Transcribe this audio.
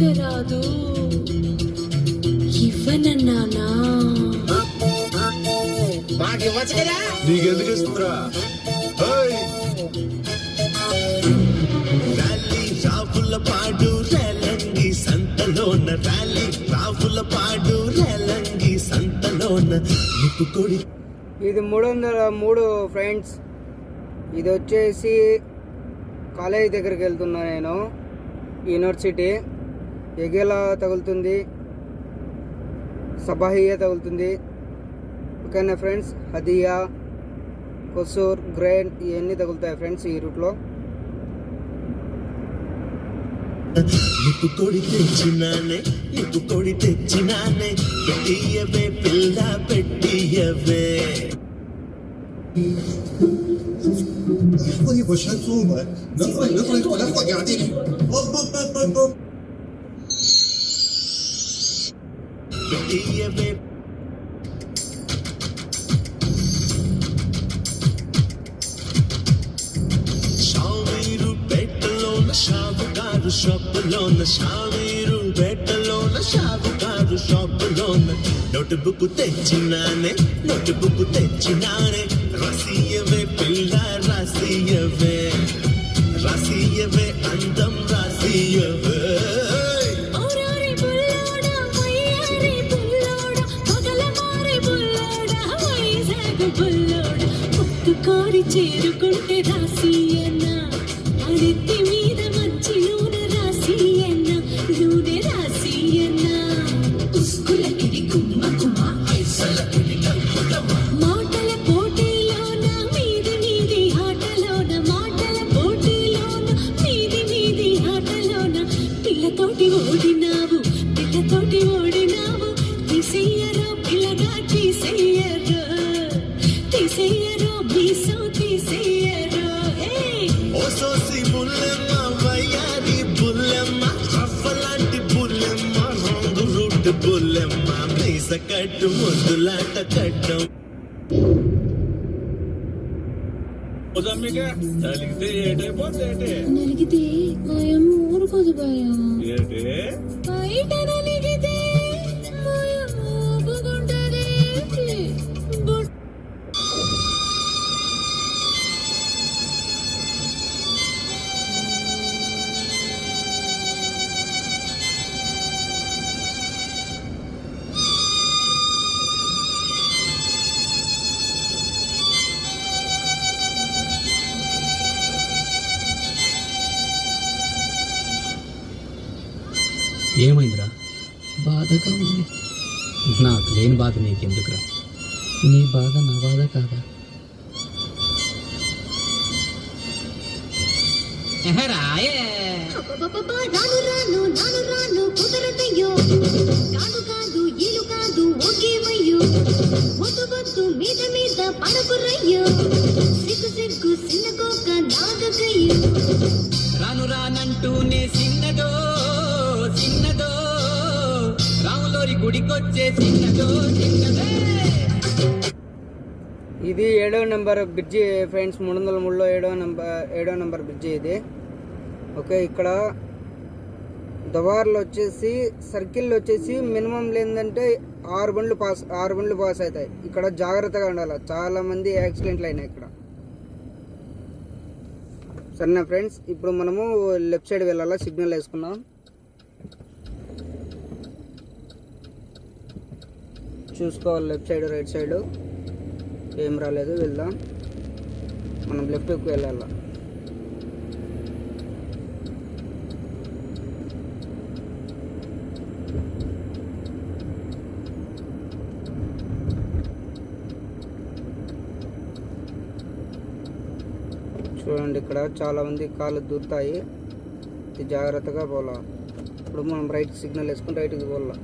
రాదు ఇవ్వనన్నానా మాకు ఇవ్వచ్చు కదా. నీకెందుకు ఇస్తుందిరా? ర్యాలీ రావుల పాడు రేలంగి సంతలోన ర్యాలీ రావుల పాడు రేలంగి సంతలోన నిప్పుకొడి. ఇది 303 ఫ్రెండ్స్. ఇది వచ్చేసి కాలేజ్ దగ్గరికి వెళ్తున్నా నేను. యూనివర్సిటీ ఎగేలా తగులుతుంది, సబాహియా తగులుతుంది. ఓకేనా ఫ్రెండ్స్, హదియా, కొసూర్, గ్రైన్ ఇవన్నీ తగులుతాయి ఫ్రెండ్స్ ఈ రూట్లో. నిప్పు కొడి తెచ్చినానే, నిప్పు కొడి తెచ్చినానే, పెట్టియవే పిల్ల పెట్టియవే. يا وش هالفومة؟ نطلق قاعدين పెట్టియవే షావీరు పెట్టలోన షావుకారు షాపులోన షావీరు పెట్టలోన షావుకారు షాపులోన నోటుబుక్ తెచ్చినానే, నోటుబుక్ తెచ్చినానే, రాసియవే పిల్ల రాసియవే, రాసియవే అందం రాసియవే. కారి చేరుకుంటే రాసియన్న అరెత్తి మీద మంచి నూనె రాసియన్న, నూనె రాసియన్న. ఉస్కులకిడి కుమ్మ కుమ్మ మాటల పోటీలోన మీది మీది ఆటలోన, మాటల పోటీలోన మీది మీది ఆటలోన. పిల్లతోటి ఓడినావు, పిల్లతోటి ఓడినావు, తీసేయరో పిల్లగా తీసేయరో, తీసేయరో బీసో తీసేయరో. ఓ సోసి బుల్లెమ్మ వయ్యారి బుల్లెమ్మ, రఫలాంటి బుల్లెమ్మ, రంగు రూట్ బుల్లెమ్మ, మీస కట్టు ముద్దులాట కట్టం. నలిగితే మాయం ఊరుకోదు బాయా, బయట నలిగితే మాయం ఊపుకుంటది. ఏమైందిరా? బాధగా ఉంది. నాకు లేని బాధ నీకెందుకురా? నీ బాధ నా బాధ కాదా? రాను రాను నాను రాను కుదరదయ్యో, కాదు కాదు ఇల్లు కాదు ఒకేవయ్యో, వద్దు వద్దు మీద మీద పడకురయ్యో, సిగ్గు సిగ్గు సిన్నకోక నాగకయ్యో. రాను రానంటూనే చిన్నదో చిన్నదో, రాములోరి గుడికొచ్చే చిన్నదో చిన్నదే. ఇది 7వ నెంబర్ బ్రిడ్జి ఫ్రెండ్స్. 303లో 7వ నెంబర్ బ్రిడ్జి ఇది. ఓకే, ఇక్కడ దవార్లు వచ్చేసి సర్కిల్ వచ్చేసి మినిమం లేదంటే 6 బండ్లు పాస్ అవుతాయి. ఇక్కడ జాగ్రత్తగా ఉండాలి, చాలా మంది యాక్సిడెంట్లు అయినాయి ఇక్కడ. సరేనా ఫ్రెండ్స్, ఇప్పుడు మనము లెఫ్ట్ సైడ్ వెళ్ళాలా, సిగ్నల్ వేసుకున్నాం. చూసుకోవాలి లెఫ్ట్ సైడ్ రైట్ సైడ్ ఏం రాలేదు. వెళ్దాం, మనం లెఫ్ట్కి వెళ్ళాలా. చూడండి, ఇక్కడ చాలా మంది కాళ్ళు దూరుతాయి, జాగ్రత్తగా పోలా. ఇప్పుడు మనం రైట్ సిగ్నల్ వేసుకుని రైట్కి పోలా.